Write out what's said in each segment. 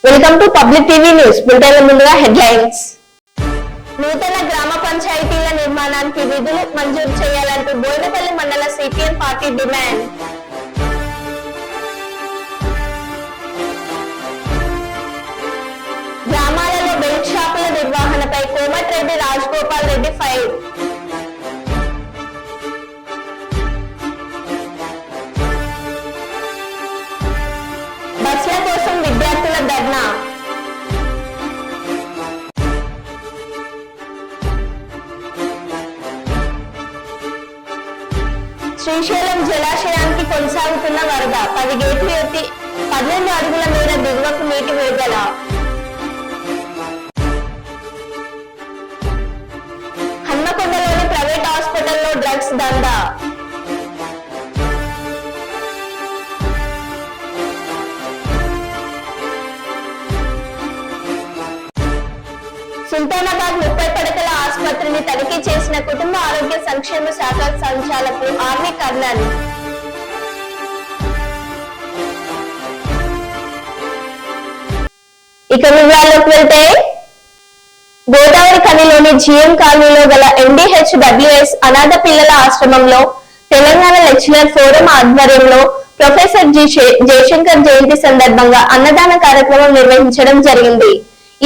Welcome to public TV news. Bulletin ముందుగా headlines. నూతన గ్రామ పంచాయతీల నిర్మాణానికి నిధులు మంజూరు చేయాలంటూ బోయినపల్లి మండల సిపిఎం పార్టీ డిమాండ్. గ్రామాలలో బెల్ట్ షాపుల నిర్వహణపై కోమటిరెడ్డి రాజగోపాల్ రెడ్డి ఫైర్. బస్ల కోసం విద్యార్థుల ధర్నా. శ్రీశైలం జలాశయానికి కొనసాగుతున్న వరద 10 గేట్లు ఎత్తి 12 అడుగుల మేర దిగువకు నీటి విడుదల. హన్మకొండలోని ప్రైవేట్ హాస్పిటల్లో డ్రగ్స్ దందా. సుల్తానాబాద్ 30 పడకల ఆసుపత్రిని తనిఖీ చేసిన కుటుంబ ఆరోగ్య సంక్షేమ శాఖ సంచాలకులు ఆర్వి కర్నల్. ఇక వివరాల్లోకి వెళ్తే, గోదావరి ఖనిలోని జిఎం కాలనీలో గల NDHWS అనాథ పిల్లల ఆశ్రమంలో తెలంగాణ లెక్చరర్ ఫోరం ఆధ్వర్యంలో ప్రొఫెసర్ జయశంకర్ జయంతి సందర్భంగా అన్నదాన కార్యక్రమం నిర్వహించడం జరిగింది.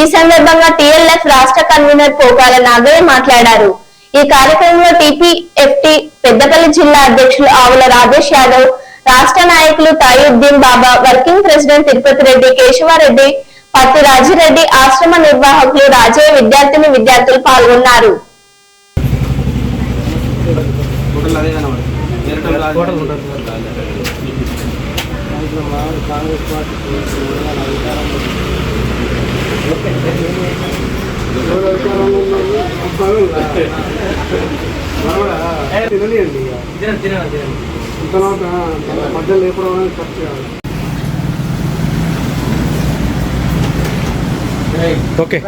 ఈ సందర్భంగా TLF రాష్ట్ర కన్వీనర్ పోకాల నాగయ్య మాట్లాడారు. ఈ కార్యక్రమంలో TPFT పెద్దపల్లి జిల్లా అధ్యక్షులు ఆవుల రాజేష్ యాదవ్, రాష్ట్ర నాయకులు తాయుద్దీన్ బాబా, వర్కింగ్ ప్రెసిడెంట్ తిరుపతి రెడ్డి, కేశవారెడ్డి, పత్తి రాజిరెడ్డి, ఆశ్రమ నిర్వాహకులు రాజయ్య, విద్యార్థులు పాల్గొన్నారు. ఓకే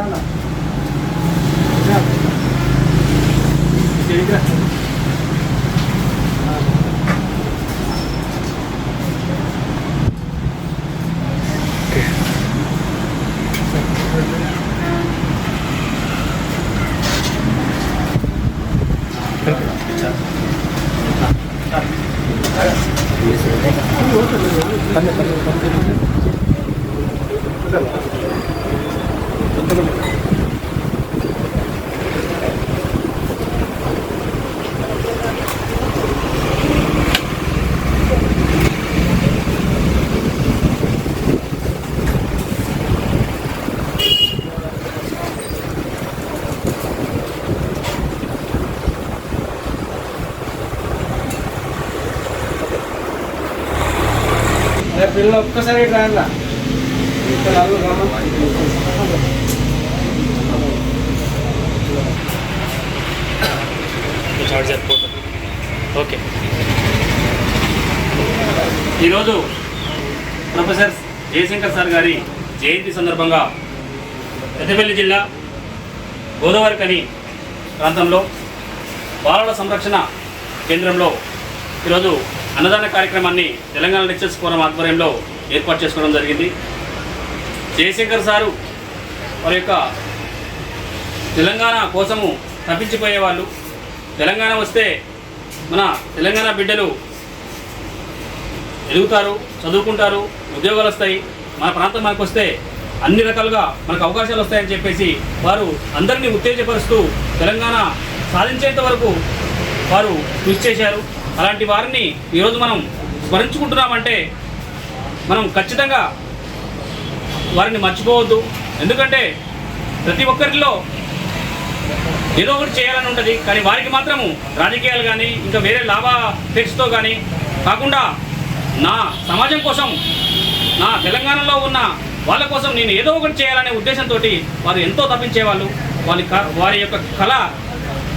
పిల్లలు ఒక్కసారి రాయలా ఓకే. ఈరోజు ప్రొఫెసర్ జయశంకర్ సార్ గారి జయంతి సందర్భంగా పెద్దపల్లి జిల్లా గోదావరి ఖని ప్రాంతంలో బాలల సంరక్షణ కేంద్రంలో ఈరోజు అన్నదాన కార్యక్రమాన్ని తెలంగాణ లెక్చరర్స్ ఫోరం ఆధ్వర్యంలో ఏర్పాటు చేసుకోవడం జరిగింది. జయశంకర్ సారు వారి యొక్క తెలంగాణ కోసము తప్పించిపోయేవాళ్ళు. తెలంగాణ వస్తే మన తెలంగాణ బిడ్డలు ఎదుగుతారు, చదువుకుంటారు, ఉద్యోగాలు వస్తాయి, మన ప్రాంతం మనకు వస్తే అన్ని రకాలుగా మనకు అవకాశాలు వస్తాయని చెప్పేసి వారు అందరినీ ఉత్తేజపరుస్తూ తెలంగాణ సాధించేంత వరకు వారు కృషి చేశారు. అలాంటి వారిని ఈరోజు మనం స్మరించుకుంటున్నామంటే మనం ఖచ్చితంగా వారిని మర్చిపోవద్దు. ఎందుకంటే ప్రతి ఒక్కరిలో ఏదో ఒకటి చేయాలని ఉంటుంది, కానీ వారికి మాత్రము రాజకీయాలు కానీ ఇంకా వేరే లాభాపేక్షతో కానీ కాకుండా నా సమాజం కోసం, నా తెలంగాణలో ఉన్న వాళ్ళ కోసం నేను ఏదో ఒకటి చేయాలనే ఉద్దేశంతో వారు ఎంతో తప్పించేవాళ్ళు. వారి యొక్క కళ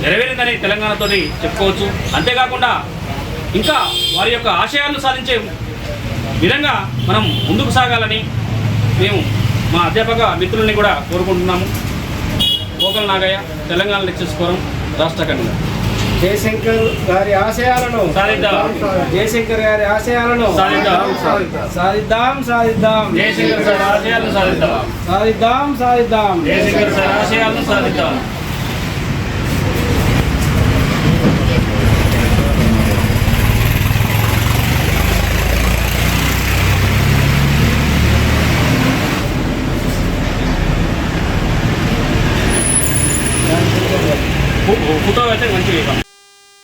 నెరవేరిందని తెలంగాణతో చెప్పుకోవచ్చు. అంతేకాకుండా ఇంకా వారి యొక్క ఆశయాలను సాధించే విధంగా మనం ముందుకు సాగాలని మేము మా అధ్యాపక మిత్రుల్ని కూడా కోరుకుంటున్నాము. పోకాల నాగయ్య, తెలంగాణ లెక్చరర్స్ ఫోరం రాష్ట్ర కన్వీనర్. జయశంకర్ గారి ఆశయాలను సాధిద్దాం. జయశంకర్ గారి ఆశయాలను సాధిద్దాం. సాధిద్దాం సాధిద్దాం జయశంకర్ సార్ ఆశయాలను సాధిద్దాం. సాధిద్దాం సాధిద్దాం జయశంకర్ సార్ ఆశయాలను సాధిద్దాం. ఫోటో అయితే మంచిగా.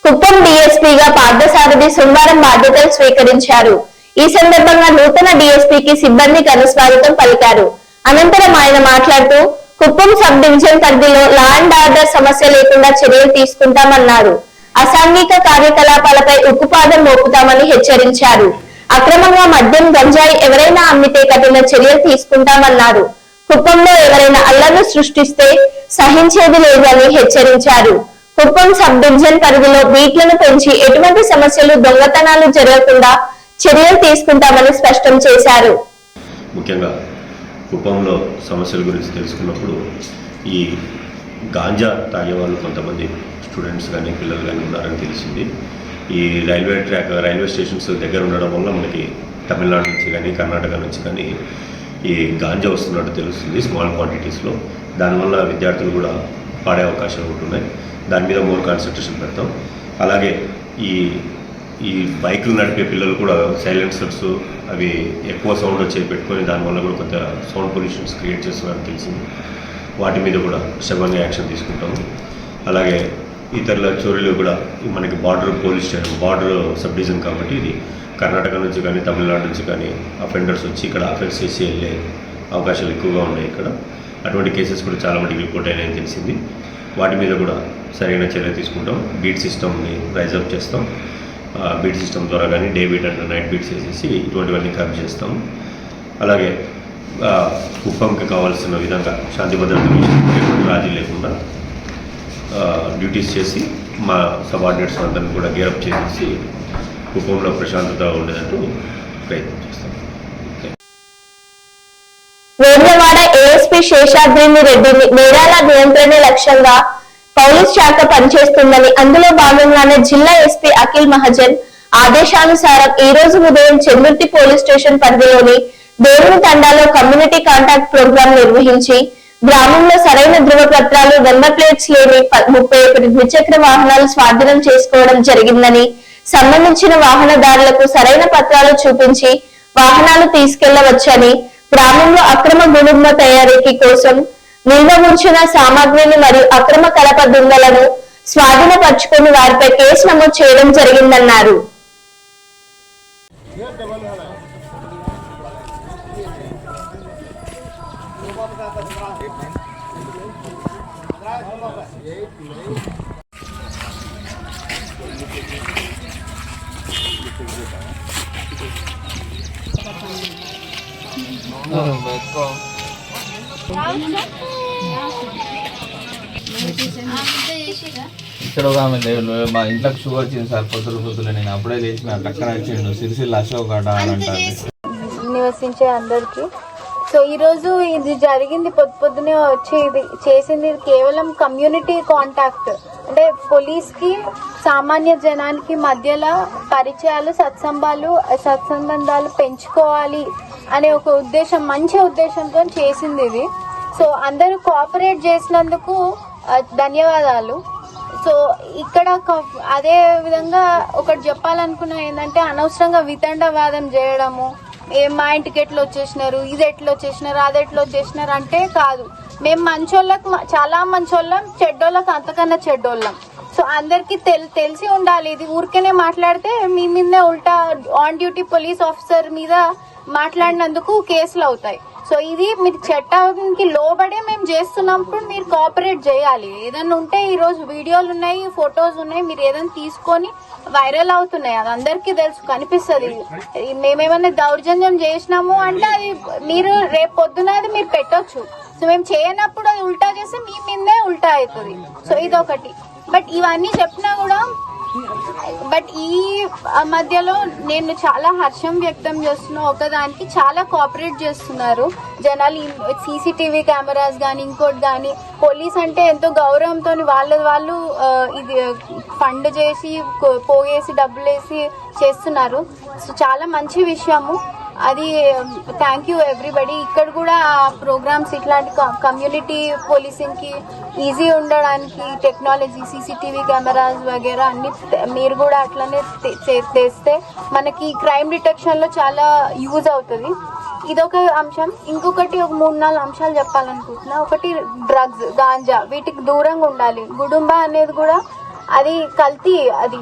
కుప్పం డీఎస్పీగా పార్థసారథి సోమవారం బాధ్యతలు స్వీకరించారు. ఈ సందర్భంగా నూతన డీఎస్పీకి సిబ్బంది ఘన స్వాగతం పలికారు. అనంతరం ఆయన మాట్లాడుతూ కుప్పం సబ్ డివిజన్ పరిధిలో లా అండ్ ఆర్డర్ సమస్య లేకుండా చర్యలు తీసుకుంటామన్నారు. అసాంఘిక కార్యకలాపాలపై ఉక్కుపాదం మోపుతామని హెచ్చరించారు. అక్రమంగా మద్యం గంజాయి ఎవరైనా అమ్మితే కఠిన చర్యలు తీసుకుంటామన్నారు. కుప్పంలో ఎవరైనా అల్లర్లు సృష్టిస్తే సహించేది లేదని హెచ్చరించారు. కుప్పం సబ్ డివిజన్ పరిధిలో బీట్లను పెంచి ఎటువంటి సమస్యలు దొంగతనాలు జరగకుండా చర్యలు తీసుకుంటామని స్పష్టం చేశారు. ముఖ్యంగా కుప్పంలో సమస్యల గురించి తెలుసుకున్నప్పుడు ఈ గాంజా తాగే వాళ్ళు కొంతమంది స్టూడెంట్స్ కానీ పిల్లలు కానీ ఉన్నారని తెలిసింది. ఈ రైల్వే స్టేషన్స్ దగ్గర ఉండడం వల్ల మనకి తమిళనాడు నుంచి కానీ కర్ణాటక నుంచి కానీ ఈ గాంజా వస్తున్నట్టు తెలుస్తుంది స్మాల్ క్వాంటిటీస్లో. దానివల్ల విద్యార్థులు కూడా పాడే అవకాశాలు ఉంటున్నాయి. దాని మీద మోర్ కాన్సన్ట్రేషన్ పెడతాం. అలాగే ఈ బైకులు నడిపే పిల్లలు కూడా సైలెన్సర్స్ అవి ఎక్కువ సౌండ్ వచ్చే పెట్టుకొని దానివల్ల కూడా కొంత సౌండ్ పొల్యూషన్స్ క్రియేట్ చేస్తున్నారని తెలిసింది. వాటి మీద కూడా శబంగా యాక్షన్ తీసుకుంటాము. అలాగే ఇతరుల చోరీలు కూడా మనకి police station border sub division కాబట్టి ఇది కర్ణాటక నుంచి కానీ తమిళనాడు నుంచి కానీ అఫెండర్స్ వచ్చి ఇక్కడ అఫెన్స్ చేసి వెళ్ళే అవకాశాలు ఎక్కువగా ఉన్నాయి. ఇక్కడ అటువంటి కేసెస్ కూడా చాలా మటుకు రిపోర్ట్ అయినాయని తెలిసింది. వాటి మీద కూడా సరైన చర్య తీసుకుంటాం. బీట్ సిస్టమ్ని రైజ్ అప్ చేస్తాం. బీట్ సిస్టమ్ ద్వారా కానీ డే బీట్ అంటే నైట్ బీట్స్ వేసేసి ఇటువంటివన్నీ కర్బ్ చేస్తాం. అలాగే కుప్పంకి కావాల్సిన విధంగా శాంతి భద్రతలు రాజీ లేకుండా డ్యూటీస్ చేసి మా సబార్డినేట్స్ అందరినీ కూడా గేరప్ చేసి కుప్పంలో ప్రశాంతత ఉండేటట్టు ప్రయత్నం చేస్తాం. వేములవాడ ఏఎస్పీ శేషాద్రిని రెడ్డిని నేరాల నియంత్రణ లక్ష్యంగా పోలీస్ శాఖ పనిచేస్తుందని, అందులో భాగంగానే జిల్లా ఎస్పీ అఖిల్ మహాజన్ ఆదేశానుసారం ఈ రోజు ఉదయం చెందుర్తి పోలీస్ స్టేషన్ పరిధిలోని దేవుని తండాలో కమ్యూనిటీ కాంటాక్ట్ ప్రోగ్రాం నిర్వహించి గ్రామంలో సరైన ధృవపత్రాలు నెంబర్ ప్లేట్స్ లేని 31 ద్విచక్ర వాహనాలు స్వాధీనం చేసుకోవడం జరిగిందని, సంబంధించిన వాహనదారులకు సరైన పత్రాలు చూపించి వాహనాలు తీసుకెళ్లవచ్చని, గ్రామంలో అక్రమ గుడుంబ తయారీకి కోసం నిల్వ ఉంచిన సామాగ్రిని మరియు అక్రమ కలప దుంగలను స్వాధీనపరుచుకుని వారిపై కేసు నమోదు చేయడం జరిగిందన్నారు. ఇక్కడ ఒక ఆమె మా ఇంట్లోకి షుగర్ వచ్చింది సార్. పొద్దులు నేను అప్పుడే లేచి టక్కన వచ్చిండు సిరిసిల్ల అశోక్ అట అని అంటారు నివసించే అందరికి. సో ఈరోజు ఇది జరిగింది పొద్దునే వచ్చి ఇది చేసింది కేవలం కమ్యూనిటీ కాంటాక్ట్, అంటే పోలీస్కి సామాన్య జనానికి మధ్యలో పరిచయాలు సత్సంబంధాలు పెంచుకోవాలి అనే ఒక ఉద్దేశం, మంచి ఉద్దేశంతో చేసింది ఇది. సో అందరూ కోఆపరేట్ చేసినందుకు ధన్యవాదాలు. సో ఇక్కడ అదే విధంగా ఒకటి చెప్పాలనుకున్నా ఏంటంటే, అనవసరంగా వితండవాదం చేయడము, మా ఇంటికి ఎట్లా వచ్చేసినారు, ఇది ఎట్లా వచ్చేసినారు, అది ఎట్లా వచ్చేసినారు అంటే కాదు. మేము మంచోళ్ళకి చాలా మంచోళ్ళం, చెడ్డోళ్ళకి అంతకన్నా చెడ్డోళ్ళం. సో అందరికి తెలిసి ఉండాలి. ఇది ఊరికేనే మాట్లాడితే మీ మీదే ఉల్టా ఆన్ డ్యూటీ పోలీస్ ఆఫీసర్ మీద మాట్లాడినందుకు కేసులు అవుతాయి. సో ఇది మీరు చట్టానికి లోబడే మేము చేస్తున్నప్పుడు మీరు కోఆపరేట్ చేయాలి. ఏదైనా ఉంటే ఈరోజు వీడియోలు ఉన్నాయి, ఫొటోస్ ఉన్నాయి, మీరు ఏదైనా తీసుకొని వైరల్ అవుతున్నాయి, అది అందరికీ తెలుసు, కనిపిస్తుంది. మేమేమైనా దౌర్జన్యం చేసినాము అంటే అది మీరు రేపు పొద్దున అది మీరు పెట్టొచ్చు. సో మేము చేయనప్పుడు అది ఉల్టా చేస్తే మీ మీదే ఉల్టా అవుతుంది. సో ఇదొకటి. బట్ ఇవన్నీ చెప్పినా కూడా బట్ ఈ మధ్యలో నేను చాలా హర్షం వ్యక్తం చేస్తున్నా, ఒకదానికి చాలా కోఆపరేట్ చేస్తున్నారు జనాలు. సీసీటీవీ కెమెరాస్ కానీ ఇంకోటి కానీ, పోలీస్ అంటే ఎంతో గౌరవంతో వాళ్ళు ఇది ఫండ్ చేసి పోగేసి డబ్బులు వేసి చేస్తున్నారు. సో చాలా మంచి విషయము అది. Thank you everybody. ఇక్కడ కూడా ప్రోగ్రామ్స్ ఇట్లాంటి కమ్యూనిటీ పోలీసింగ్కి ఈజీ ఉండడానికి టెక్నాలజీ, సీసీటీవీ కెమెరాస్ వగేరా అన్ని మీరు కూడా అట్లనే తెస్తే మనకి క్రైమ్ డిటెక్షన్లో చాలా యూజ్ అవుతుంది. ఇదొక అంశం. ఇంకొకటి ఒక 3-4 అంశాలు చెప్పాలనుకుంటున్నా. ఒకటి డ్రగ్స్, గాంజా, వీటికి దూరంగా ఉండాలి. గుడుంబా అనేది కూడా అది కల్తీ, అది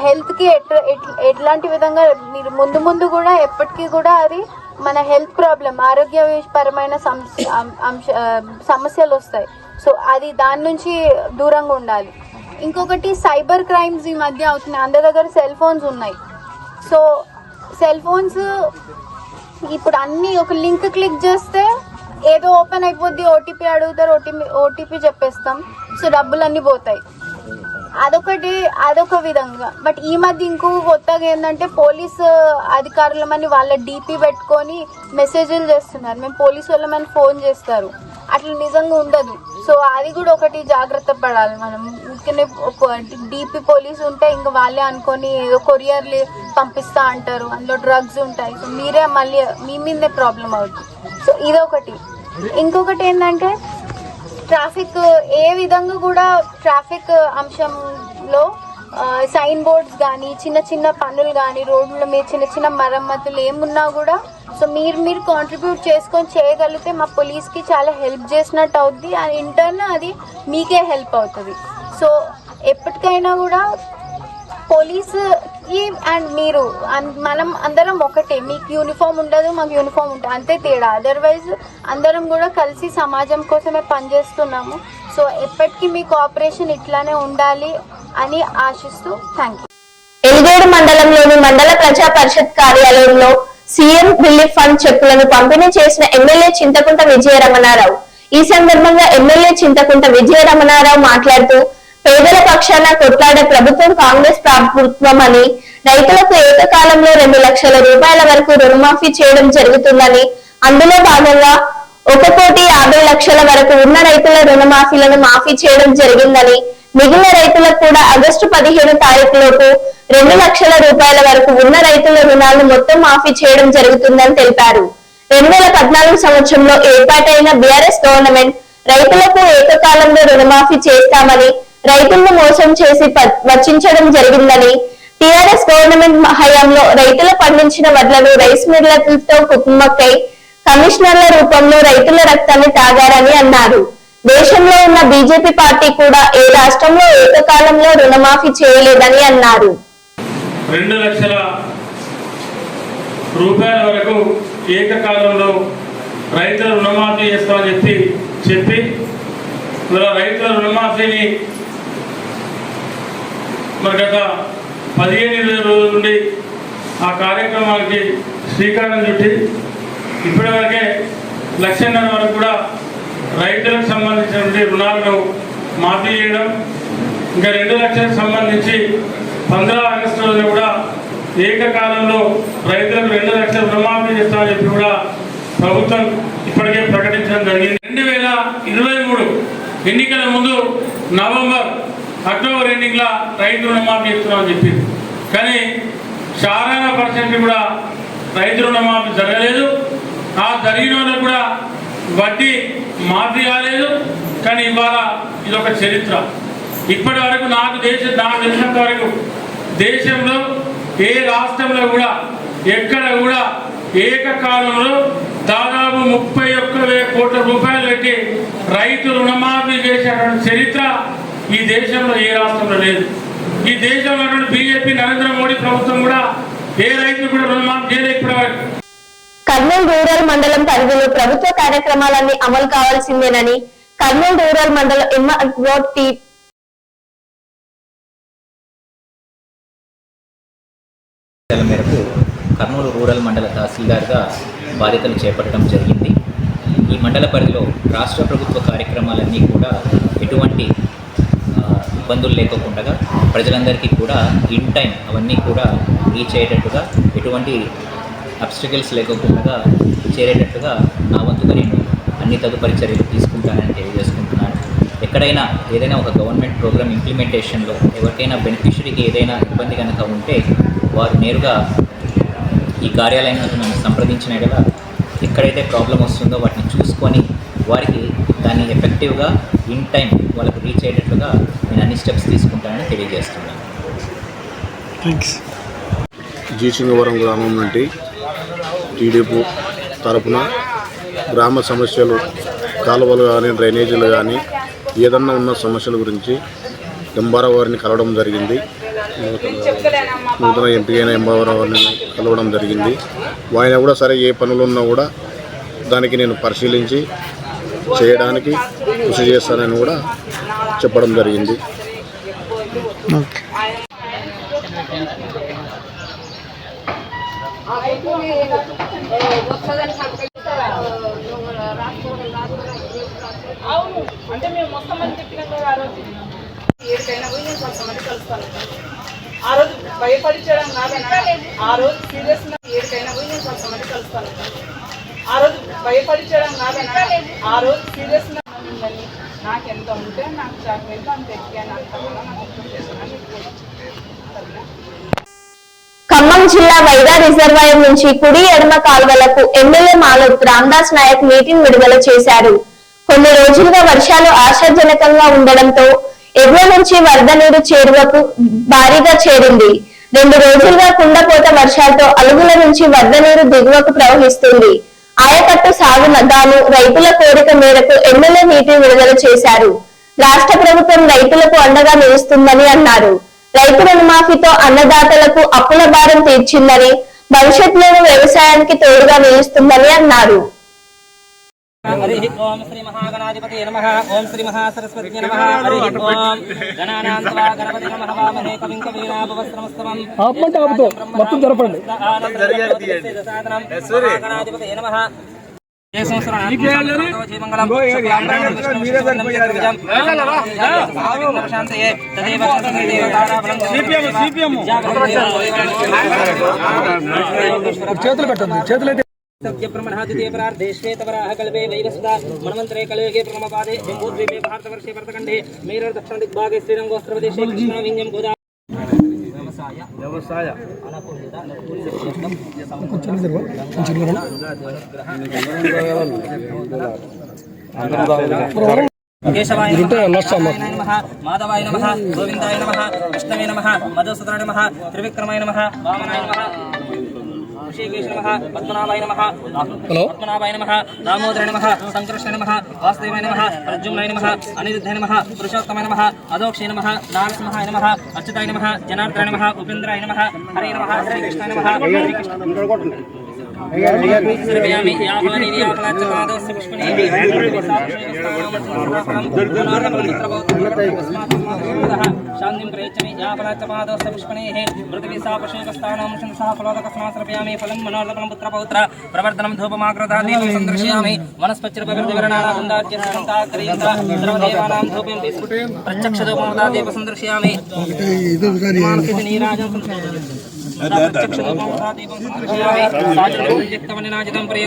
హెల్త్కి ఎట్లాంటి విధంగా మీరు ముందు కూడా ఎప్పటికీ కూడా అది మన హెల్త్ ప్రాబ్లం, ఆరోగ్యపరమైన సమస్యలు వస్తాయి. సో అది దాని నుంచి దూరంగా ఉండాలి. ఇంకొకటి సైబర్ క్రైమ్స్ ఈ మధ్య అవుతున్నాయి. అందరి దగ్గర సెల్ ఫోన్స్ ఉన్నాయి. సో సెల్ ఫోన్స్ ఇప్పుడు అన్నీ ఒక లింక్ క్లిక్ చేస్తే ఏదో ఓపెన్ అయిపోద్ది, ఓటీపీ అడుగుతారు, ఓటీపీ చెప్పేస్తాం, సో డబ్బులన్నీ పోతాయి. అదొక విధంగా. బట్ ఈ మధ్య ఇంకో కొత్తగా ఏంటంటే పోలీసు అధికారులమని వాళ్ళ డీపీ పెట్టుకొని మెసేజ్లు చేస్తున్నారు, మేము పోలీసు వాళ్ళమని ఫోన్ చేస్తారు. అట్లా నిజంగా ఉండదు. సో అది కూడా ఒకటి జాగ్రత్త పడాలి మనం. ఇంకనే డీపీ పోలీసు ఉంటే ఇంకా వాళ్ళే అనుకొని ఏదో కొరియర్లు పంపిస్తా అంటారు, అందులో డ్రగ్స్ ఉంటాయి. సో మీరే మళ్ళీ మీ మీదే ప్రాబ్లం అవుతుంది. సో ఇదొకటి. ఇంకొకటి ఏంటంటే ట్రాఫిక్, ఏ విధంగా కూడా ట్రాఫిక్ అంశంలో సైన్ బోర్డ్స్ కానీ చిన్న పనులు కానీ రోడ్ల మీద చిన్న మరమ్మతులు ఏమున్నా కూడా సో మీరు కాంట్రిబ్యూట్ చేసుకొని చేయగలిగితే మా పోలీస్కి చాలా హెల్ప్ చేసినట్టు అవుద్ది. అండ్ ఇంటర్న్ అది మీకే హెల్ప్ అవుతుంది. సో ఎప్పటికైనా కూడా పోలీసుకి అండ్ మీరు మనం అందరం ఒకటే. మీకు యూనిఫామ్ ఉండదు, మాకు యూనిఫామ్ ఉంటుంది, అంతే తేడా. అదర్వైజ్ అందరం కూడా కలిసి సమాజం కోసమే పనిచేస్తున్నాము. సో ఎప్పటికీ మీ కోఆపరేషన్ ఇట్లానే ఉండాలి అని ఆశిస్తూ థ్యాంక్ యూ. ఎలిగేడు మండలంలోని మండల ప్రజా పరిషత్ కార్యాలయంలో సీఎం రిలీఫ్ ఫండ్ చెక్కులను పంపిణీ చేసిన ఎమ్మెల్యే చింతకుంట విజయరమణారావు. ఈ సందర్భంగా ఎమ్మెల్యే చింతకుంట విజయరమణారావు మాట్లాడుతూ పేదల పక్షాన కొట్లాడే ప్రభుత్వం కాంగ్రెస్ ప్రభుత్వం అని, రైతులకు ఏకకాలంలో 2 లక్షల రూపాయల వరకు రుణమాఫీ చేయడం జరుగుతుందని, అందులో భాగంగా 1,50,00,000 వరకు ఉన్న రైతుల రుణమాఫీలను మాఫీ చేయడం జరిగిందని, మిగిలిన రైతులకు కూడా ఆగస్టు 15 తారీఖులోపు 2 లక్షల రూపాయల వరకు ఉన్న రైతుల రుణాలను మొత్తం మాఫీ చేయడం జరుగుతుందని తెలిపారు. 2014 సంవత్సరంలో ఏర్పాటైన బీఆర్ఎస్ గవర్నమెంట్ రైతులకు ఏకకాలంలో రుణమాఫీ చేస్తామని రైతులను మోసం చేసి వచ్చించడం జరిగిందని, టీఆర్ఎస్ గవర్నమెంట్ హయాంలో రైతులు పండించిన వడ్లను రైస్ మిల్లర్లతో కుమ్మక్కై కమిషనర్ల రూపంలో రైతుల రక్తాన్ని తాగారని అన్నారు. దేశంలో ఉన్న బీజేపీ పార్టీ కూడా ఏ రాష్ట్రంలో ఏకకాలంలో రుణమాఫీ చేయలేదని అన్నారు. 2 లక్షల రూపాయల వరకు ఏకకాలంలో రైతుల రుణమాఫీ చేస్తామని చెప్పి ఇలా రైతుల రుణమాఫీని మరి గత 15-20 రోజుల నుండి ఆ కార్యక్రమానికి శ్రీకారం చుట్టి ఇప్పటివరకే 1.5 లక్షల వరకు కూడా రైతులకు సంబంధించినటువంటి రుణాలను మాఫీ చేయడం, ఇంకా 2 లక్షలకు సంబంధించి 15 ఆగస్టు రోజున కూడా ఏకకాలంలో రైతులకు 2 లక్షల రుణమాఫీ చేస్తామని చెప్పి కూడా ప్రభుత్వం ఇప్పటికే ప్రకటించడం జరిగింది. 2023 ఎన్నికల ముందు నవంబర్, అక్టోబర్ ఎండింగ్లో రైతు రుణమాఫీ ఇస్తున్నామని చెప్పింది. కానీ చాలా % కూడా రైతు రుణమాఫీ జరగలేదు. ఆ జరిగిన వాళ్ళకు కూడా వడ్డీ మాఫీ కాలేదు. కానీ ఇవాళ ఇదొక చరిత్ర. ఇప్పటి వరకు నాకు తెలిసినంత వరకు దేశంలో ఏ రాష్ట్రంలో కూడా ఎక్కడ కూడా ఏకకాలంలో దాదాపు 31,000 కోట్ల రూపాయలు పెట్టి రైతు రుణమాఫీ చేసేటువంటి చరిత్ర ఈ దేశంలో ఏ రాష్ట్రంలో లేదు. ఈ దేశంలో బీజేపీ నరేంద్ర మోడీ ప్రభుత్వం కూడా ఏ రైతు కూడా రుణమాఫీ చేయలేదు ఇప్పటివరకు. కర్నూలు రూరల్ మండలం పరిధిలో ప్రభుత్వ కార్యక్రమాలన్నీ అమలు కావాల్సిందేనని కర్నూలు రూరల్ మండలం ఎంఆర్ఓ మేరకు కర్నూలు రూరల్ మండల తహసీల్దార్గా బాధ్యతలు చేపట్టడం జరిగింది. ఈ మండల పరిధిలో రాష్ట్ర ప్రభుత్వ కార్యక్రమాలన్నీ కూడా ఎటువంటి ఇబ్బందులు లేకోకుండా ప్రజలందరికీ కూడా ఇన్ టైం అవన్నీ కూడా రీచ్ అయ్యేటట్టుగా ఎటువంటి అబ్స్టికల్స్ లేకోకుండా చేరేటట్టుగా నా వంతుగా నేను అన్ని తదుపరి చర్యలు తీసుకుంటానని తెలియజేసుకుంటున్నాను. ఎక్కడైనా ఏదైనా ఒక గవర్నమెంట్ ప్రోగ్రామ్ ఇంప్లిమెంటేషన్లో ఎవరికైనా బెనిఫిషరీకి ఏదైనా ఇబ్బంది కనుక ఉంటే వారు నేరుగా ఈ కార్యాలయంలో నన్ను సంప్రదించిన ఎడల ఎక్కడైతే ప్రాబ్లం వస్తుందో వాటిని చూసుకొని వారికి దాన్ని ఎఫెక్టివ్గా ఇన్ టైం వాళ్ళకు రీచ్ అయ్యేటట్లుగా నేను అన్ని స్టెప్స్ తీసుకుంటానని తెలియజేస్తున్నాను. జీసింగవరం గ్రామం నుండి టీడీపీ తరపున గ్రామ సమస్యలు, కాలువలు కానీ డ్రైనేజీలు కానీ ఏదన్నా ఉన్న సమస్యల గురించి ఎంబారావు గారిని కలవడం జరిగింది. నూతన ఎంపికైన ఎంబారావు గారిని కలవడం జరిగింది. ఆయన కూడా సరే ఏ పనులు ఉన్నా కూడా దానికి నేను పరిశీలించి చేయడానికి కృషి చేస్తానని కూడా చెప్పడం జరిగింది. అవును అంటే మేము మొత్తం మంది చెప్పినాం కదా. ఆ రోజు 7కైనా పోయి నేను కొంతమంది కలుస్తాను. ఆ రోజు భయపడిచడం కాదన్నా, ఆ రోజు సీరియస్ 7కైనా పోయి నేను కొంతమంది కలుస్తాను. ఆ రోజు భయపడిచడం కాదన్నా, ఆ రోజు సీరియస్ ఉందని నాకు ఎంత ఉంటే నాకు చాక్లెట్ అంత ఎక్కాను, అంత కూడా నాకు చేస్తున్నాను. ఖమ్మం జిల్లా వైగా రిజర్వాయర్ నుంచి కుడి ఎడమ కాల్వలకు ఎమ్మెల్యే మాలోత్ రామదాస్ నాయక్ నీటిని విడుదల చేశారు. కొన్ని రోజులుగా వర్షాలు ఆశాజనకంగా ఉండడంతో ఎగువ నుంచి వరద నీరు చేరువకు భారీగా చేరింది. 2 రోజులుగా కుండపోత వర్షాలతో అలుగుల నుంచి వరద నీరు దిగువకు ప్రవహిస్తుంది. ఆయకట్టు సాగుగాను రైతుల కోరిక మేరకు ఎమ్మెల్యే నీటిని విడుదల చేశారు. రాష్ట్ర ప్రభుత్వం రైతులకు అండగా నిలుస్తుందని అన్నారు. రైతు రుణమాఫీతో అన్నదాతలకు అప్పుల భారం తీర్చిందని, భవిష్యత్తులో వ్యవసాయానికి తోడుగా నిలుస్తుందని అన్నారు. ఓం శ్రీ మహాగణాధిపతి నమః. ఓం శ్రీ మహాసరస్వతి నమః. హరి ఓం గణానాన్వా గణపతి నమః. వామహే కవిం కవీనాభవస్త్రమస్తమం మొత్తం జరపండి. గణాధిపతి నమః. చేతులు పెట్టండి, చేతులైతే శ్వేతవరాహ కల్పే వైవస్వత మన్వంతరే కలయుగే ప్రథమపాదే జంబూద్వీపే భారతవర్షే భరతఖండే మేరర్ దక్షిణ దిగ్భాగే శ్రీరంగోస్త్రప్రదేశే కృష్ణవింధ్యం గోదా వ్యవసాయ కేశవాయ నమః, మాధవాయ నమః, గోవిందాయ నమః, విష్ణవే నమః, మధుసూదనాయ నమః, త్రివిక్రమాయ నమః, వామనాయ నమః, ఋషికేశ నమః, పద్మనాభాయ నమః, పద్మనాభాయ నమః, దామోదరాయ నమః, సంకృష్ణ నమః, వాసుదేవాయ నమః, ప్రద్యుమ్నాయ నమః, అనిరుద్ధాయ నమః, పురుషోత్తమాయ నమః, అదోక్షాయ నమః, నారసింహాయ నమః, అచ్యుతాయ నమః, జనార్దనాయ నమః, ఉపేంద్రాయ నమః, హరే నమః, శ్రీకృష్ణాయ నమః. శ్రీయామి యాఫలాని యాఫలాచపాదస్య పుష్పణే శాంతిం ప్రయచ్చమి యాఫలాచపాదస్య పుష్పణే పృథివీ సా పశుపస్థానాం సంసహ ఫలోదకస్మాశ్రయామి ఫలం మనోర్దపలం పుత్రపౌత్ర ప్రవర్ధనం ధూపమాగ్రదా దీపం సందర్శయామి వనస్పతిర్భవిర్దివరణాగుండార్జ్యంతాగ్రయంత సర్వదేవానాం ధూపం ప్రత్యక్ష ధూపమదా దీప సందర్శయామి మానసిక నీరాజం ప్రత్యక్ష ధూపమదా దీపం సందర్శయామి సాజనం ప్రియ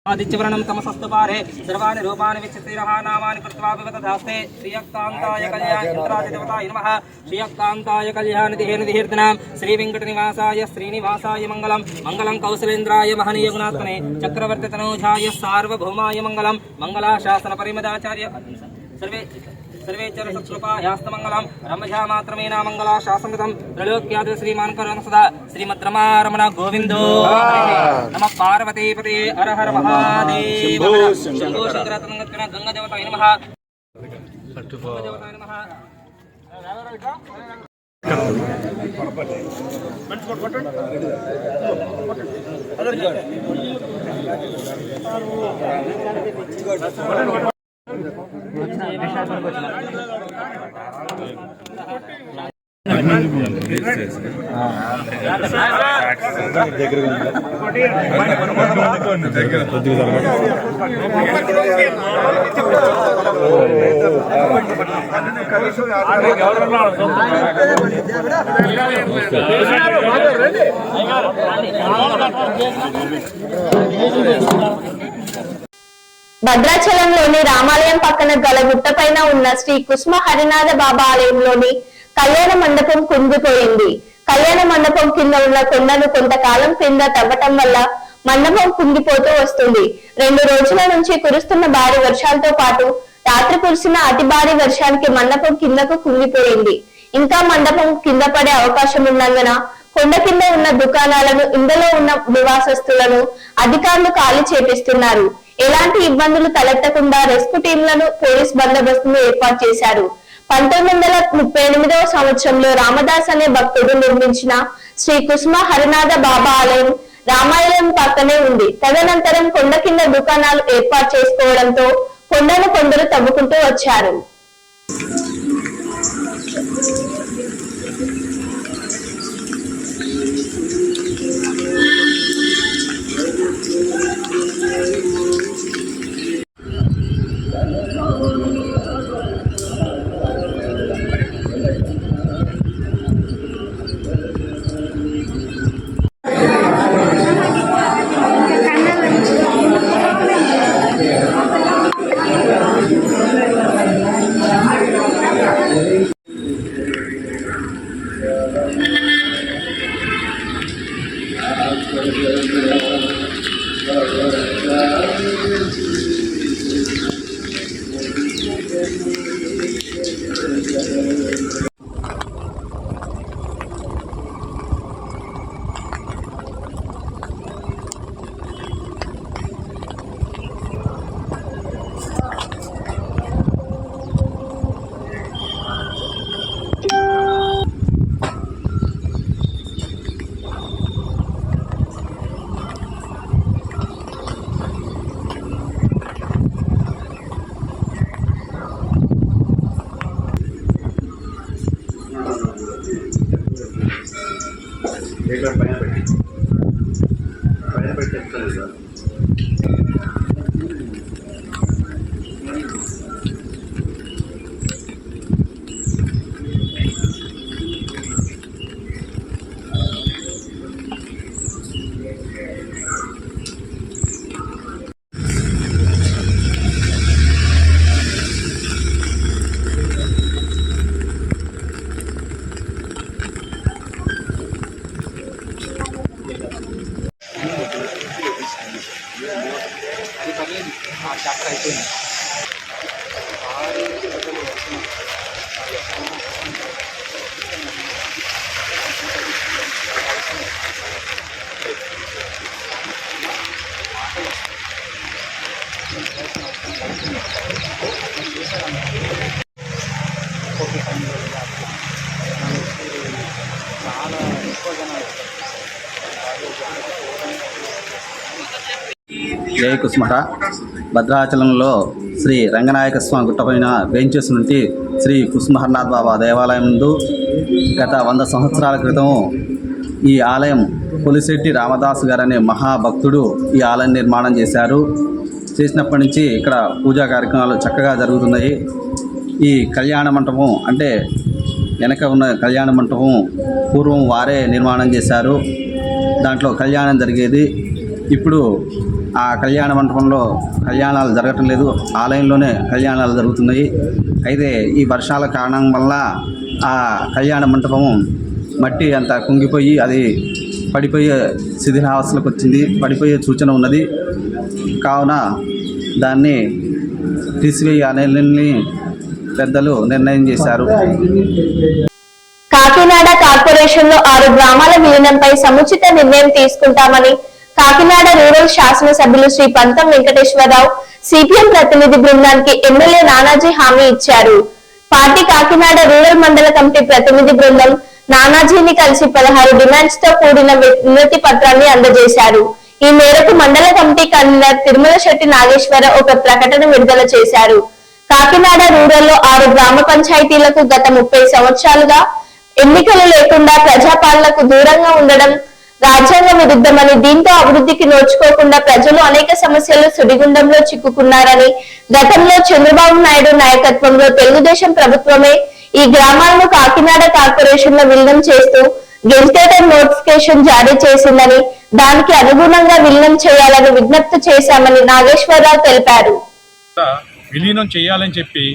ఆదిత్యవర్ణం తమసస్తు పారే సర్వాణి రూపాణి విచిత్రైరః నామాని కృత్వా వివతధాస్తే శ్రీయకాంతాయ కళ్యాణేంద్రాదిదేవతాయ నమః. శ్రీయకాంతాయ కళ్యాణనిధిర్దినాం శ్రీ వెంకటనివాసాయ శ్రీనివాసాయ మంగళం. మంగళం కౌశలేంద్రాయ మహనీయ గుణాత్మనే చక్రవర్తి తనూజాయ సార్వభౌమాయ మంగళం. మంగళాశాసన పరిమదాచార్య सर्वेचर सत्कृपायास्तमंगलम रमझा मात्रमेना मंगला शासनगतम त्रैलोक्याद श्रीमान करोन सदा श्रीमद्रमारमण गोविंदो नमः. पार्वती पते हर हर महादेव. शंभो शंकर तनंगत्न गंगा देवताय नमः. देवताय नमः. భద్రాచలంలోని రామాలయం పక్కన గల గుట్టపైన ఉన్న శ్రీ కుసుమ హరినాథ బాబా ఆలయంలోని కళ్యాణ మండపం కుంగిపోయింది. కళ్యాణ మండపం కింద ఉన్న కొండను కొంతకాలం కింద తవ్వటం వల్ల మండపం కుంగిపోతూ వస్తుంది. 2 రోజుల నుంచి కురుస్తున్న భారీ వర్షాలతో పాటు రాత్రి కురిసిన అతి భారీ వర్షానికి మండపం కిందకు కుంగిపోయింది. ఇంకా మండపం కింద పడే అవకాశం ఉన్నందున కొండ కింద ఉన్న దుకాణాలను, ఇందులో ఉన్న నివాసస్తులను అధికారులు ఖాళీ చేపిస్తున్నారు. ఎలాంటి ఇబ్బందులు తలెత్తకుండా రెస్క్యూ టీంలను, పోలీస్ బందోబస్తును ఏర్పాటు చేశారు. 1938వ సంవత్సరంలో రామదాస్ అనే భక్తుడు నిర్మించిన శ్రీ కుసుమ హరినాథ బాబా ఆలయం రామాలయం పక్కనే ఉంది. తదనంతరం కొండ కింద దుకాణాలు ఏర్పాటు చేసుకోవడంతో కొండను కొందరు తవ్వుకుంటూ వచ్చారు. జయ కుసుమట భద్రాచలంలో శ్రీ రంగనాయక స్వామి గుట్టపైన వేంచేసి నుండి శ్రీ కుసుమ హరినాథ్ బాబా దేవాలయం ముందు గత 100 సంవత్సరాల క్రితం ఈ ఆలయం పులిశెట్టి రామదాసు గారు అనే మహాభక్తుడు ఈ ఆలయం నిర్మాణం చేశారు. చేసినప్పటి నుంచి ఇక్కడ పూజా కార్యక్రమాలు చక్కగా జరుగుతున్నాయి. ఈ కళ్యాణ మంటపం అంటే వెనక ఉన్న కళ్యాణ మంటపం పూర్వం వారే నిర్మాణం చేశారు. దాంట్లో కళ్యాణం జరిగేది. ఇప్పుడు ఆ కళ్యాణ మంటపంలో కళ్యాణాలు జరగటం లేదు, ఆలయంలోనే కళ్యాణాలు జరుగుతున్నాయి. అయితే ఈ వర్షాల కారణం వల్ల ఆ కళ్యాణ మంటపం మట్టి అంతా కుంగిపోయి అది పడిపోయే శిథిలావస్థలకు వచ్చింది, పడిపోయే సూచన ఉన్నది. కావున దాన్ని తీసివేయాలని పెద్దలు నిర్ణయం చేశారు. కాకినాడ కార్పొరేషన్ లో 6 గ్రామాల విలీనంపై సముచిత నిర్ణయం తీసుకుంటామని కాకినాడ రూరల్ శాసనసభ్యులు శ్రీ పంతం వెంకటేశ్వరరావు సిపిఎం ప్రతినిధి బృందానికి ఎమ్మెల్యే నానాజీ హామీ ఇచ్చారు. పార్టీ కాకినాడ రూరల్ మండల కమిటీ ప్రతినిధి బృందం నానాజీని కలిసి 16 డిమాండ్స్ తో కూడిన వినతి పత్రాన్ని అందజేశారు. ఈ మేరకు మండల కమిటీ కన్వీనర్ తిరుమల శెట్టి నాగేశ్వర ఒక ప్రకటన విడుదల చేశారు. కాకినాడ రూరల్ లో 6 గ్రామ పంచాయతీలకు గత 30 సంవత్సరాలుగా ఎన్నికలు లేకుండా ప్రజాపాలనకు దూరంగా ఉండడం రాజ్యాంగ విరుద్ధమని, దీంతో అభివృద్ధికి నోచుకోకుండా ప్రజలు అనేక సమస్యలు సుడిగుండంలో చిక్కుకున్నారని, గతంలో చంద్రబాబు నాయుడు నాయకత్వంలో తెలుగుదేశం ప్రభుత్వమే ఈ గ్రామాలను కాకినాడ కార్పొరేషన్ లో విలీనం చేస్తూ గెజిటెడ్ నోటిఫికేషన్ జారీ చేసిందని, దానికి అనుగుణంగా విలీనం చేయాలని విజ్ఞప్తి చేశామని నాగేశ్వరరావు తెలిపారు. విలీనం చేయాలని చెప్పి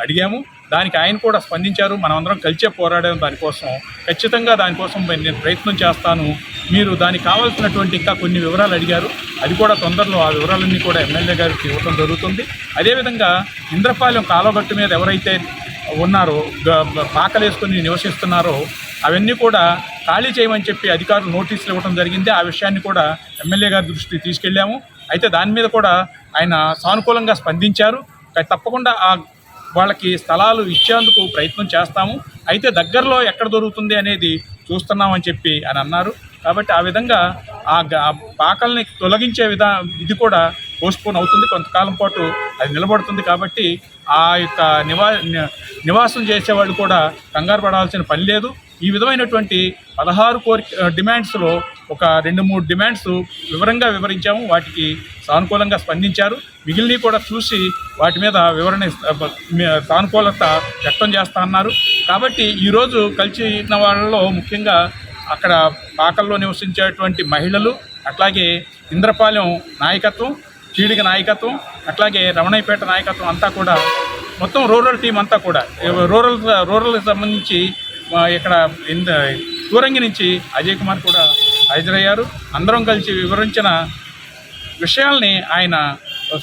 అడిగాము. దానికి ఆయన కూడా స్పందించారు. మనం అందరం కలిసే పోరాడాం దానికోసం. ఖచ్చితంగా దానికోసం నేను ప్రయత్నం చేస్తాను. మీరు దానికి కావాల్సినటువంటి ఇంకా కొన్ని వివరాలు అడిగారు. అది కూడా తొందరలో ఆ వివరాలన్నీ కూడా ఎమ్మెల్యే గారికి ఇవ్వడం జరుగుతుంది. అదేవిధంగా ఇంద్రపాలెం కాలువగట్టు మీద ఎవరైతే ఉన్నారో, పాకలేసుకొని నివసిస్తున్నారో అవన్నీ కూడా ఖాళీ చేయమని చెప్పి అధికారులు నోటీసులు ఇవ్వడం జరిగింది. ఆ విషయాన్ని కూడా ఎమ్మెల్యే గారి దృష్టికి తీసుకెళ్ళాము. అయితే దాని మీద కూడా ఆయన సానుకూలంగా స్పందించారు. తప్పకుండా వాళ్ళకి స్థలాలు ఇచ్చేందుకు ప్రయత్నం చేస్తాము. అయితే దగ్గరలో ఎక్కడ దొరుకుతుంది అనేది చూస్తున్నామని చెప్పి అని అన్నారు. కాబట్టి ఆ విధంగా ఆ పాకల్ని తొలగించే ఇది కూడా పోస్ట్పోన్ అవుతుంది. కొంతకాలం పాటు అది నిలబడుతుంది. కాబట్టి ఆ యొక్క నివాసం చేసేవాళ్ళు కూడా కంగారు పడాల్సిన పని లేదు. ఈ విధమైనటువంటి 16 డిమాండ్స్లో ఒక 2-3 డిమాండ్స్ వివరంగా వివరించాము. వాటికి సానుకూలంగా స్పందించారు. మిగిలినవి కూడా చూసి వాటి మీద వివరణ సానుకూలత వ్యక్తం చేస్తా అన్నారు. కాబట్టి ఈరోజు కలిసిన వాళ్ళలో ముఖ్యంగా అక్కడ పాకల్లో నివసించేటువంటి మహిళలు, అట్లాగే ఇంద్రపాలెం నాయకత్వం, చీడిగ నాయకత్వం, అట్లాగే రమణయ్యపేట నాయకత్వం అంతా కూడా మొత్తం రూరల్ టీం అంతా కూడా రూరల్కి సంబంధించి ఇక్కడ తూరంగి నుంచి అజయ్ కుమార్ కూడా హాజరయ్యారు. అందరం కలిసి వివరించిన విషయాల్ని ఆయన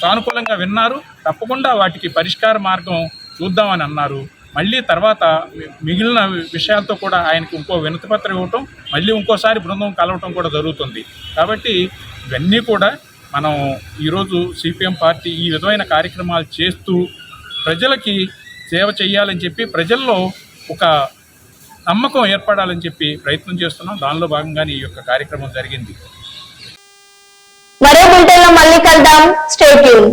సానుకూలంగా విన్నారు. తప్పకుండా వాటికి పరిష్కార మార్గం చూద్దామని అన్నారు. మళ్ళీ తర్వాత మిగిలిన విషయాలతో కూడా ఆయనకి ఇంకో వినతిపత్రం ఇవ్వటం, మళ్ళీ ఇంకోసారి బృందం కలవటం కూడా జరుగుతుంది. కాబట్టి ఇవన్నీ కూడా మనం ఈరోజు సిపిఎం పార్టీ ఈ విధమైన కార్యక్రమాలు చేస్తూ ప్రజలకి సేవ చేయాలని చెప్పి, ప్రజల్లో ఒక నమ్మకం ఏర్పడాలని చెప్పి ప్రయత్నం చేస్తున్నాం. దానిలో భాగంగానే ఈ యొక్క కార్యక్రమం జరిగింది. మరో బులెటిన్లో మళ్ళీ కలుద్దాం. Stay tune.